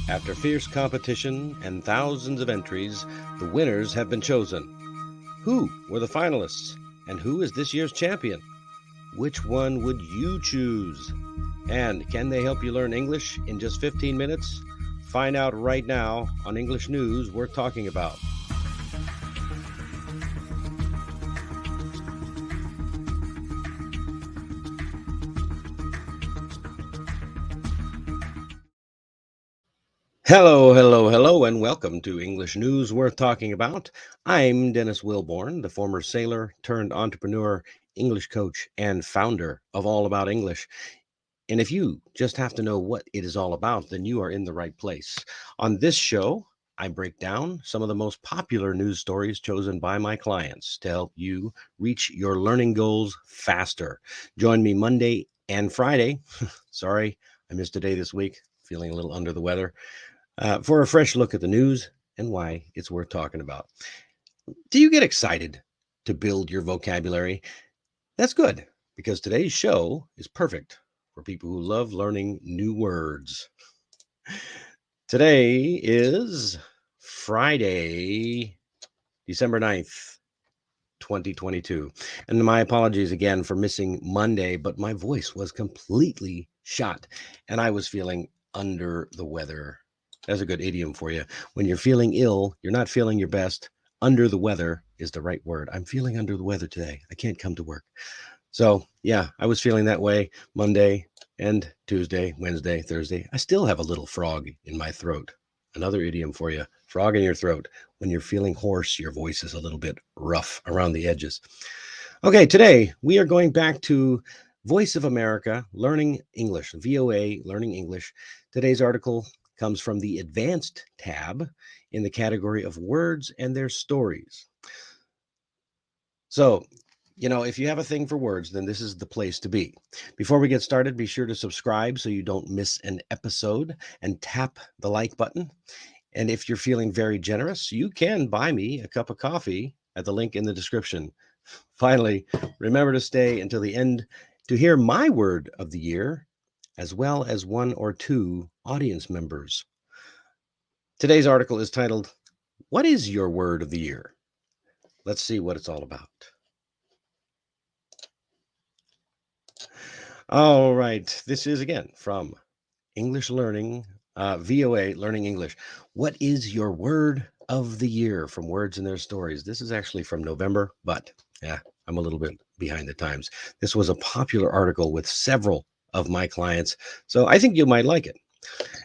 After fierce competition and thousands of entries, the winners have been chosen. Who were the finalists? And who is this year's champion? Which one would you choose? And can they help you learn English in just 15 minutes? Find out right now on English News Worth Talking About. Hello, and welcome to English News Worth Talking About. I'm Dennis Wilborn, the former sailor turned entrepreneur, English coach, and founder of All About English. And if you just have to know what it is all about, then you are in the right place. On this show, I break down some of the most popular news stories chosen by my clients to help you reach your learning goals faster. Join me Monday and Friday. Sorry, I missed a day this week, feeling a little under the weather. For a fresh look at the news and why it's worth talking about. Do you get excited to build your vocabulary? That's good, because today's show is perfect for people who love learning new words. Today is Friday, December 9th, 2022. And my apologies again for missing Monday, but my voice was completely shot and I was feeling under the weather. That's a good idiom for you. When you're feeling ill, you're not feeling your best. Under the weather is the right word. I'm feeling under the weather today. I can't come to work. So, yeah, I was feeling that way Monday and Tuesday, Wednesday, Thursday. I still have a little frog in my throat. Another idiom for you, frog in your throat. When you're feeling hoarse, your voice is a little bit rough around the edges. Okay, today we are going back to Voice of America, Learning English, VOA, Learning English. Today's article comes from the Advanced tab in the category of words and their stories. So, if you have a thing for words, then this is the place to be. Before we get started, be sure to subscribe so you don't miss an episode and tap the like button. And if you're feeling very generous, you can buy me a cup of coffee at the link in the description. Finally, remember to stay until the end to hear my word of the year, as well as one or two audience members. Today's article is titled, "What is your word of the year?" Let's see what it's all about. All right. This is again from English Learning, VOA Learning English. What is your word of the year from Words and Their Stories? This is actually from November, but yeah, I'm a little bit behind the times. This was a popular article with several of my clients, so I think you might like it.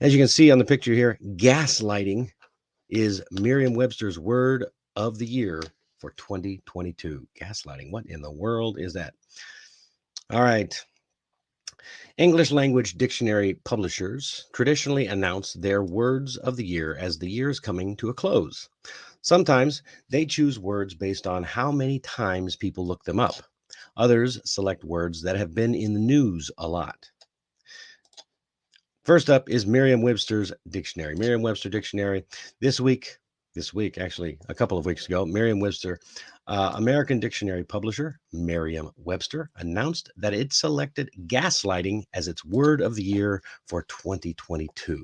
As you can see on the picture here, gaslighting is MerriamWebster's word of the year for 2022. Gaslighting. What in the world is that? All right. English language dictionary publishers traditionally announce their words of the year as the year is coming to a close. Sometimes they choose words based on how many times people look them up. Others select words that have been in the news a lot. First up is Merriam-Webster's dictionary. Merriam-Webster dictionary this week, actually a couple of weeks ago, Merriam-Webster American dictionary publisher Merriam-Webster announced that it selected gaslighting as its word of the year for 2022.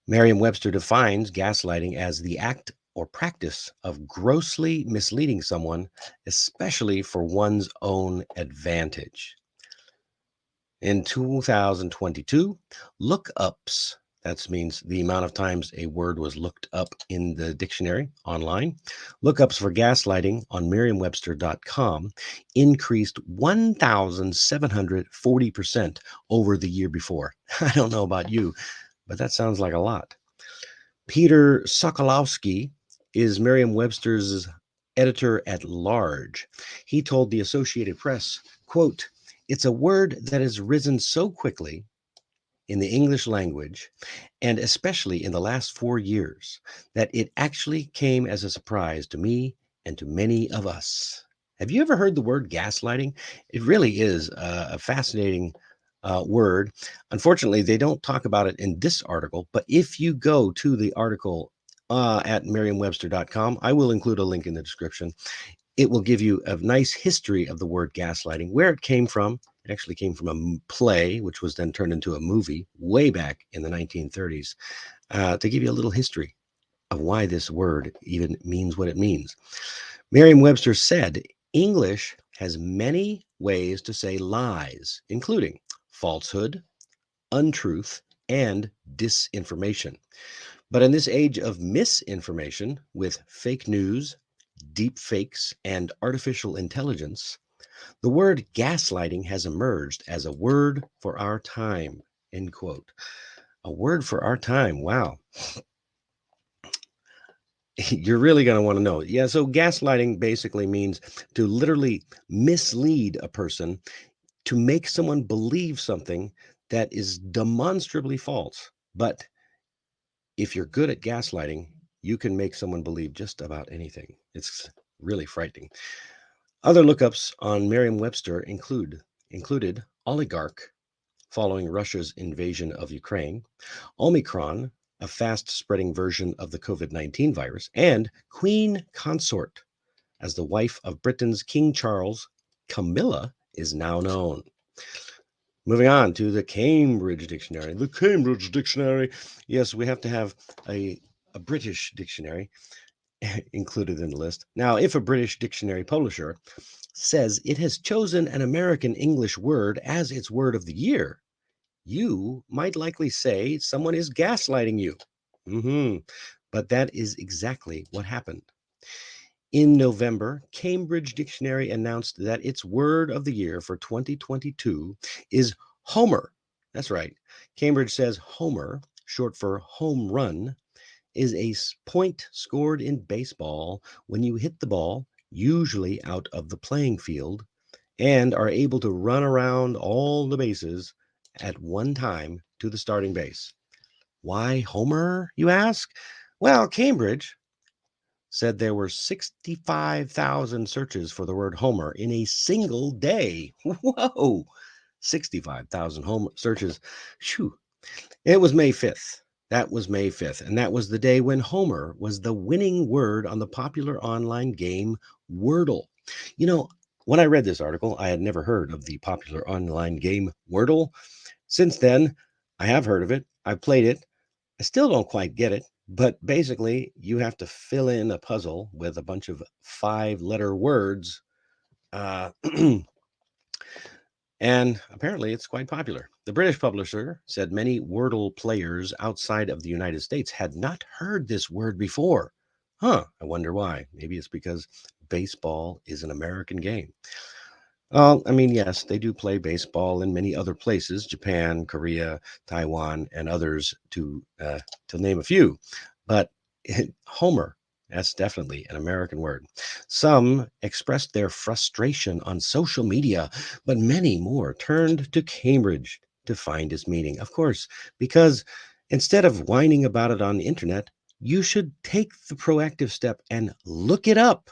Merriam-Webster defines gaslighting as the act or practice of grossly misleading someone, especially for one's own advantage. In 2022, lookups, that means the amount of times a word was looked up in the dictionary online, lookups for gaslighting on MerriamWebster.com increased 1,740% over the year before. I don't know about you, but that sounds like a lot. Peter Sokolowski is Merriam-Webster's editor at large. He told the Associated Press, quote, "It's a word that has risen so quickly in the English language, and especially in the last 4 years, that it actually came as a surprise to me and to many of us." Have you ever heard the word gaslighting? It really is a fascinating word. Unfortunately, they don't talk about it in this article, but if you go to the article at merriam-webster.com, I will include a link in the description. It will give you a nice history of the word gaslighting, where it came from, actually came from a play, which was then turned into a movie way back in the 1930s. To give you a little history of why this word even means what it means. Merriam-Webster said English has many ways to say lies, including falsehood, untruth, and disinformation. But in this age of misinformation, with fake news, deep fakes, and artificial intelligence, the word gaslighting has emerged as a word for our time. End quote. A word for our time. Wow. You're really going to want to know. Yeah, so gaslighting basically means to literally mislead a person to make someone believe something that is demonstrably false. But if you're good at gaslighting, you can make someone believe just about anything. It's really frightening. Other lookups on Merriam-Webster included oligarch following Russia's invasion of Ukraine, Omicron, a fast-spreading version of the COVID-19 virus, and Queen Consort, as the wife of Britain's King Charles, Camilla is now known. Moving on to the Cambridge Dictionary. The Cambridge Dictionary. Yes, we have to have a British dictionary included in the list. Now, if a British dictionary publisher says it has chosen an American English word as its word of the year, you might likely say someone is gaslighting you. But that is exactly what happened. In November, Cambridge Dictionary announced that its word of the year for 2022 is homer. That's right. Cambridge says homer, short for home run, is a point scored in baseball when you hit the ball, usually out of the playing field, and are able to run around all the bases at one time to the starting base. Why homer, you ask? Well, Cambridge said there were 65,000 searches for the word homer in a single day. Whoa! 65,000 home searches. Shoo. It was May 5th. That was May 5th. And that was the day when Homer was the winning word on the popular online game Wordle. You know, when I read this article, I had never heard of the popular online game Wordle. Since then, I have heard of it. I've played it. I still don't quite get it, but basically, you have to fill in a puzzle with a bunch of 5-letter words. Uh, And apparently, it's quite popular. The British publisher said many Wordle players outside of the United States had not heard this word before. I wonder why. Maybe it's because baseball is an American game. Well, I mean, yes, they do play baseball in many other places, Japan, Korea, Taiwan, and others, to name a few. But Homer, that's definitely an American word. Some expressed their frustration on social media, but many more turned to Cambridge to find its meaning. Of course, because instead of whining about it on the internet, you should take the proactive step and look it up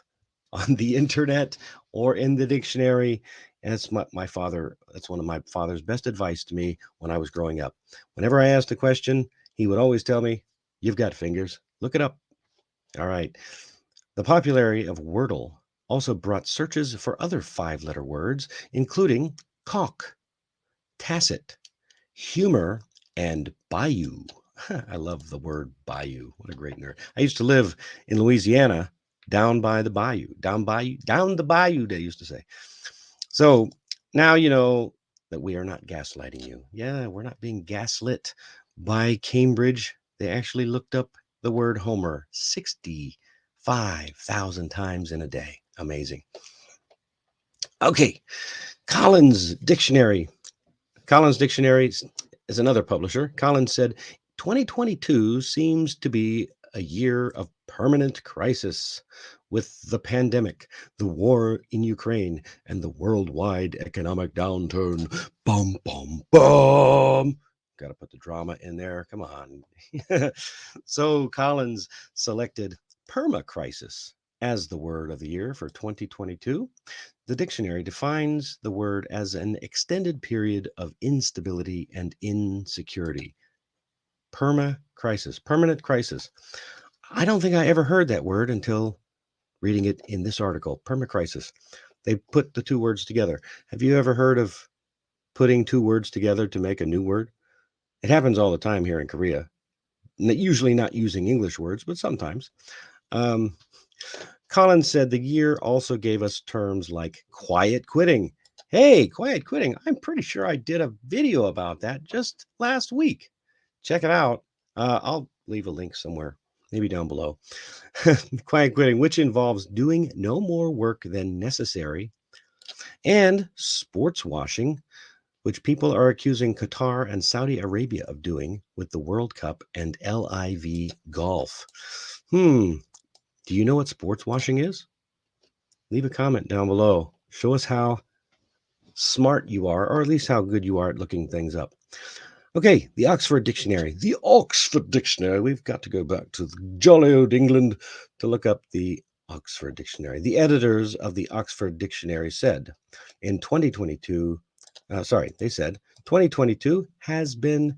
on the internet or in the dictionary. And it's my father, that's one of my father's best advice to me when I was growing up. Whenever I asked a question, he would always tell me, "You've got fingers, look it up." All right. The popularity of Wordle also brought searches for other 5-letter words, including caulk, tacit, humor, and bayou. I love the word bayou. What a great nerd. I used to live in Louisiana down by the bayou, down the bayou, they used to say. So now you know that we are not gaslighting you. Yeah, we're not being gaslit by Cambridge. They actually looked up the word Homer 65,000 times in a day. Amazing. Okay, Collins Dictionary. Collins Dictionary is another publisher. Collins said 2022 seems to be a year of permanent crisis with the pandemic, the war in Ukraine, and the worldwide economic downturn. Bum, bum, bum. Got to put the drama in there. Come on. So Collins selected Perma Crisis as the word of the year for 2022. The dictionary defines the word as an extended period of instability and insecurity. Perma crisis, permanent crisis. I don't think I ever heard that word until reading it in this article. Perma crisis. They put the two words together. Have you ever heard of putting two words together to make a new word. It happens all the time here in Korea. Usually not using English words, but sometimes. Um, Collins said the year also gave us terms like quiet quitting. Hey, quiet quitting. I'm pretty sure I did a video about that just last week. Check it out. I'll leave a link somewhere, maybe down below. Quiet quitting, which involves doing no more work than necessary, and sports washing, which people are accusing Qatar and Saudi Arabia of doing with the World Cup and LIV golf. Do you know what sports washing is? Leave a comment down below. Show us how smart you are, or at least how good you are at looking things up. Okay, the Oxford Dictionary. The Oxford Dictionary. We've got to go back to jolly old England to look up the Oxford Dictionary. The editors of the Oxford Dictionary said in 2022, they said 2022 has been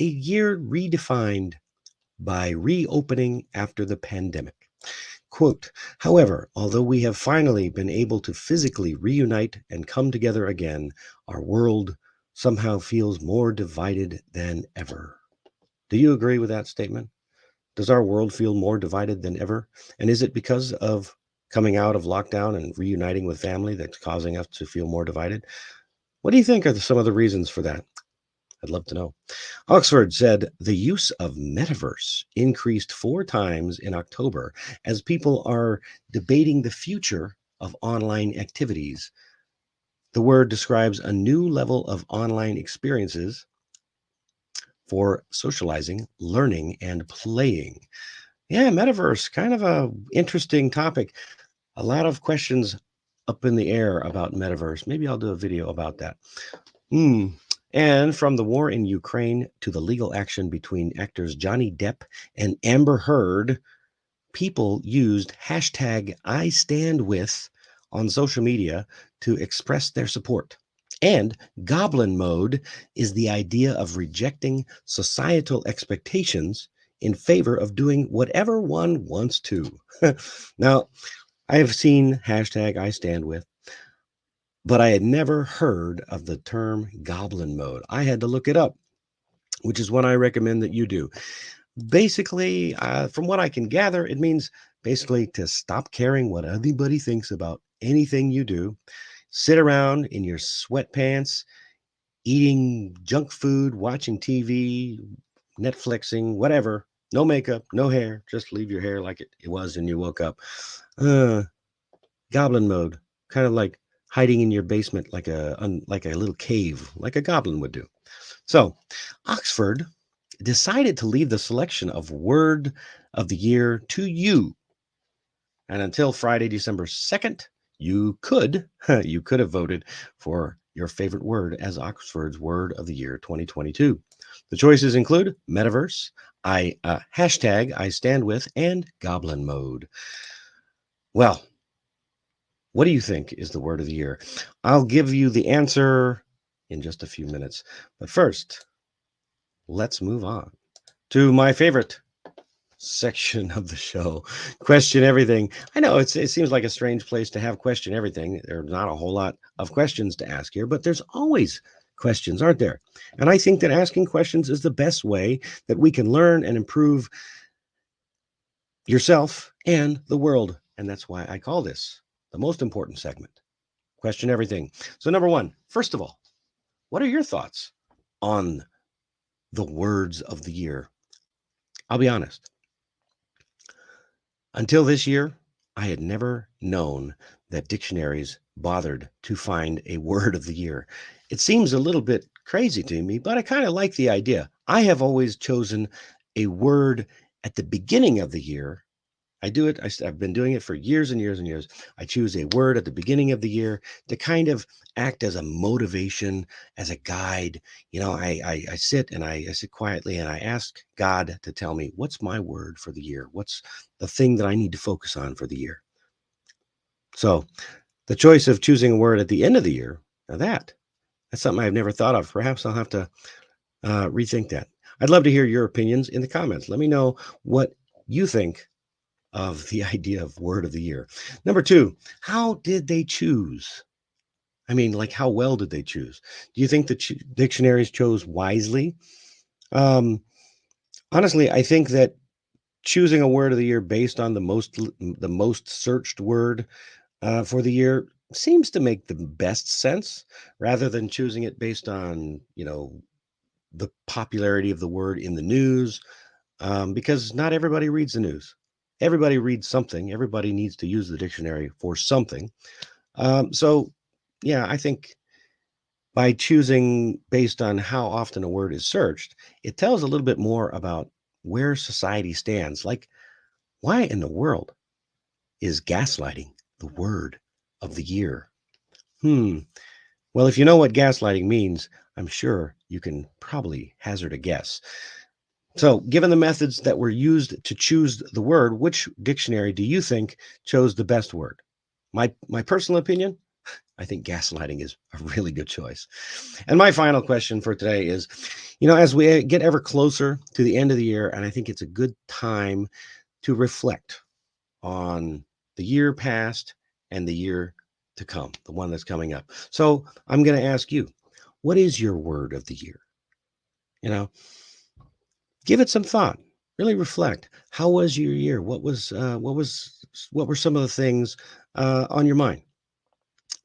a year redefined by reopening after the pandemic. Quote, however, although we have finally been able to physically reunite and come together again, our world somehow feels more divided than ever. Do you agree with that statement? Does our world feel more divided than ever? And is it because of coming out of lockdown and reuniting with family that's causing us to feel more divided? What do you think are some of the reasons for that? I'd love to know. Oxford said the use of metaverse increased 4 times in October as people are debating the future of online activities. The word describes a new level of online experiences for socializing, learning, and playing. Yeah, metaverse, kind of a interesting topic. A lot of questions up in the air about metaverse. Maybe I'll do a video about that. Hmm. And from the war in Ukraine to the legal action between actors Johnny Depp and Amber Heard, people used hashtag I stand with on social media to express their support. And goblin mode is the idea of rejecting societal expectations in favor of doing whatever one wants to. Now, I have seen hashtag I stand with, but I had never heard of the term goblin mode. I had to look it up, which is what I recommend that you do. Basically, from what I can gather, it means basically to stop caring what anybody thinks about anything you do, sit around in your sweatpants, eating junk food, watching TV, Netflixing, whatever. No makeup, no hair, just leave your hair like it was and you woke up. Uh, Goblin mode, kind of like hiding in your basement like a little cave, like a goblin would do. So, Oxford decided to leave the selection of word of the year to you. And until Friday, December 2nd, you could you could have voted for your favorite word as Oxford's word of the year 2022. The choices include metaverse, hashtag I stand with, and goblin mode. Well, what do you think is the word of the year? I'll give you the answer in just a few minutes. But first, let's move on to my favorite section of the show, question everything. I know it seems like a strange place to have question everything. There's not a whole lot of questions to ask here, but there's always questions, aren't there? And I think that asking questions is the best way that we can learn and improve yourself and the world. And that's why I call this the most important segment, question everything. So number one, first of all, what are your thoughts on the words of the year? I'll be honest. Until this year, I had never known that dictionaries bothered to find a word of the year. It seems a little bit crazy to me, but I kind of like the idea. I have always chosen a word at the beginning of the year. I do it. I've been doing it for years and years and years. I choose a word at the beginning of the year to kind of act as a motivation, as a guide. You know, I sit and I sit quietly and I ask God to tell me what's my word for the year. What's the thing that I need to focus on for the year? So the choice of choosing a word at the end of the year, now that's something I've never thought of. Perhaps I'll have to rethink that. I'd love to hear your opinions in the comments. Let me know what you think of the idea of word of the year. Number two, how did they choose? I mean, like, how well did they choose? Do you think the dictionaries chose wisely? Um, Honestly, I think that choosing a word of the year based on the most searched word for the year seems to make the best sense, rather than choosing it based on the popularity of the word in the news, because not everybody reads the news. Everybody reads something. Everybody needs to use the dictionary for something. So, yeah, I think by choosing based on how often a word is searched, it tells a little bit more about where society stands. Like, why in the world is gaslighting the word of the year? Hmm. Well, if you know what gaslighting means, I'm sure you can probably hazard a guess. So, given the methods that were used to choose the word, which dictionary do you think chose the best word? My personal opinion, I think gaslighting is a really good choice. And my final question for today is, as we get ever closer to the end of the year, and I think it's a good time to reflect on the year past and the year to come, the one that's coming up. So I'm going to ask you, what is your word of the year? You know, give it some thought. Really reflect. How was your year? What were some of the things on your mind?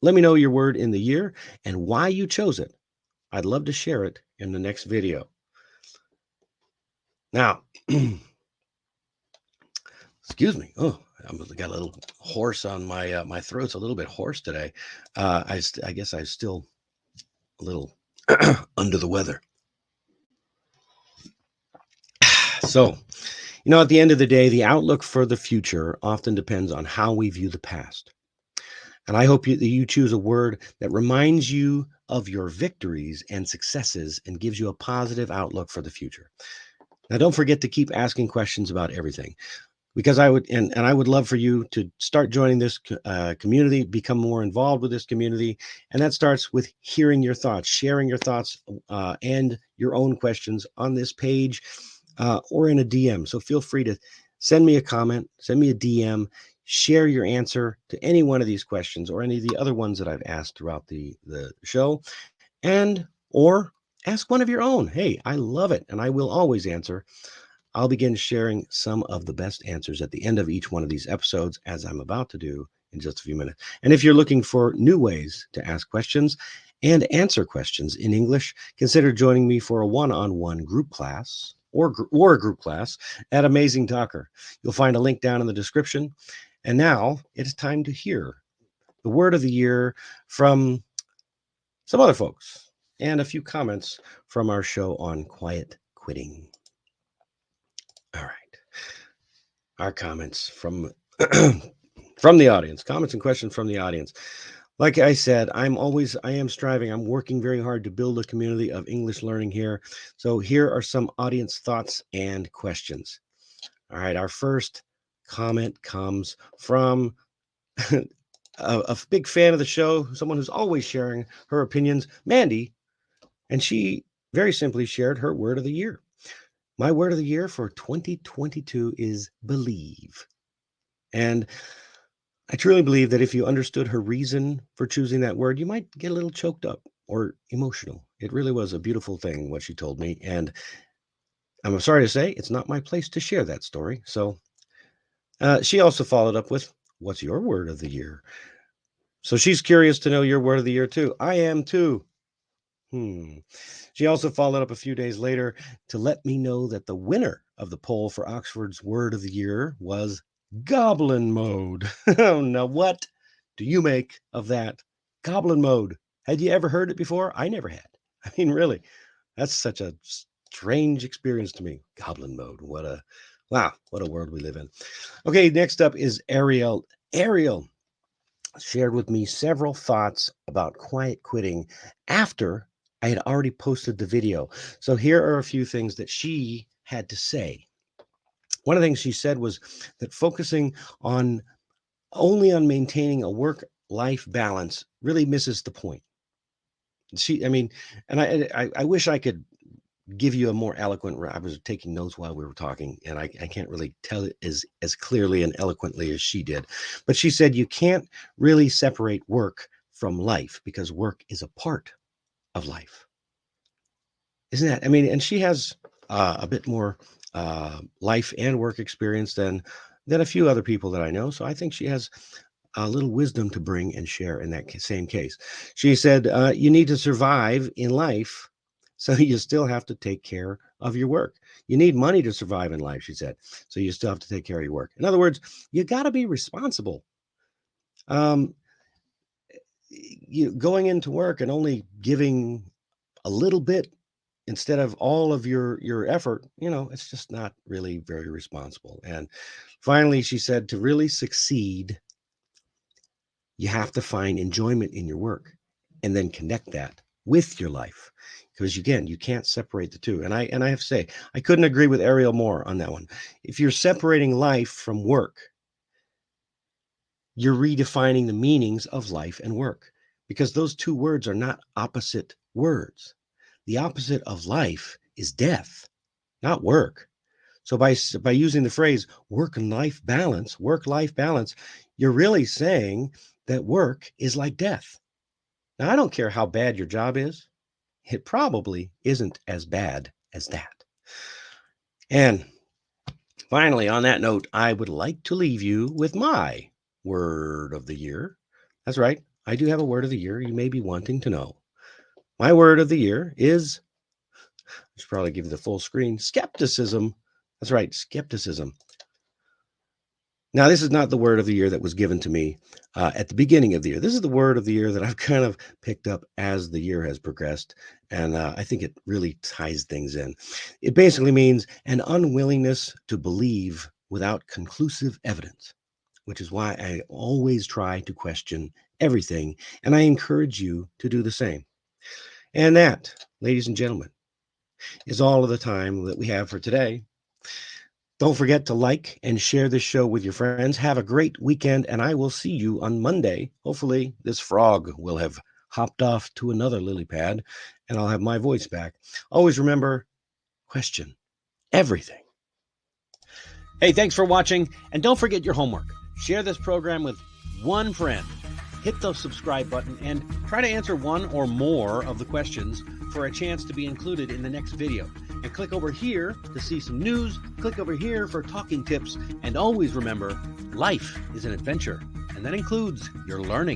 Let me know your word in the year and why you chose it. I'd love to share it in the next video. Now, excuse me. Oh, I got a little hoarse on my throat's a little bit hoarse today. I guess I'm still a little under the weather. So, at the end of the day, the outlook for the future often depends on how we view the past. And I hope that you choose a word that reminds you of your victories and successes and gives you a positive outlook for the future. Now, don't forget to keep asking questions about everything, because I would and I would love for you to start joining this community, become more involved with this community, and that starts with hearing your thoughts, sharing your thoughts, and your own questions on this page or in a DM. So feel free to send me a comment, send me a DM, share your answer to any one of these questions or any of the other ones that I've asked throughout the show, and or ask one of your own. Hey, I love it, and I will always answer. I'll begin sharing some of the best answers at the end of each one of these episodes, as I'm about to do in just a few minutes. And if you're looking for new ways to ask questions and answer questions in English, consider joining me for a one-on-one group class or a group class at Amazing Talker. You'll find a link down in the description. And now it is time to hear the word of the year from some other folks and a few comments from our show on quiet quitting. All right. Our comments from from the audience, comments and questions from the audience. Like I said, I am striving, I'm working very hard to build a community of English learning here. So here are some audience thoughts and questions. All right, our first comment comes from a big fan of the show, someone who's always sharing her opinions, Mandy, and she very simply shared her word of the year. My word of the year for 2022 is believe. And I truly believe that if you understood her reason for choosing that word, you might get a little choked up or emotional. It really was a beautiful thing, what she told me. And I'm sorry to say, it's not my place to share that story. So she also followed up with, what's your word of the year? So she's curious to know your word of the year, too. I am, too. She also followed up a few days later to let me know that the winner of the poll for Oxford's word of the year was goblin mode. Now, what do you make of that? Goblin mode. Had you ever heard it before? I never had. I mean, really, that's such a strange experience to me. Goblin mode. Wow, what a world we live in. Okay, next up is Ariel. Ariel shared with me several thoughts about quiet quitting after I had already posted the video. So here are a few things that she had to say. One of the things she said was that focusing on only on maintaining a work life balance really misses the point. I mean, and I wish I could give you a more eloquent. I was taking notes while we were talking, and I can't really tell it as clearly and eloquently as she did. But she said you can't really separate work from life because work is a part of life. Isn't that? I mean, and she has a bit more life and work experience than a few other people that I know. So I think she has a little wisdom to bring and share in that same case. She said, you need to survive in life, so you still have to take care of your work. You need money to survive in life, she said, so you still have to take care of your work. In other words, you got to be responsible. Um, you going into work and only giving a little bit instead of all of your effort, it's just not really very responsible. And finally, she said, to really succeed, you have to find enjoyment in your work and then connect that with your life. Because again, you can't separate the two. And I have to say, I couldn't agree with Ariel more on that one. If you're separating life from work, you're redefining the meanings of life and work, because those two words are not opposite words. The opposite of life is death, not work. So by using the phrase work-life balance, you're really saying that work is like death. Now, I don't care how bad your job is. It probably isn't as bad as that. And finally, on that note, I would like to leave you with my word of the year. That's right. I do have a word of the year you may be wanting to know. My word of the year is, I should probably give you the full screen, skepticism. That's right, skepticism. Now, this is not the word of the year that was given to me at the beginning of the year. This is the word of the year that I've kind of picked up as the year has progressed. And I think it really ties things in. It basically means an unwillingness to believe without conclusive evidence, which is why I always try to question everything. And I encourage you to do the same. And that, ladies and gentlemen, is all of the time that we have for today. Don't forget to like and share this show with your friends. Have a great weekend, and I will see you on Monday. Hopefully, this frog will have hopped off to another lily pad, and I'll have my voice back. Always remember, question everything. Hey, thanks for watching, and don't forget your homework. Share this program with one friend. Hit the subscribe button and try to answer one or more of the questions for a chance to be included in the next video. And click over here to see some news. Click over here for talking tips. And always remember, life is an adventure, and that includes your learning.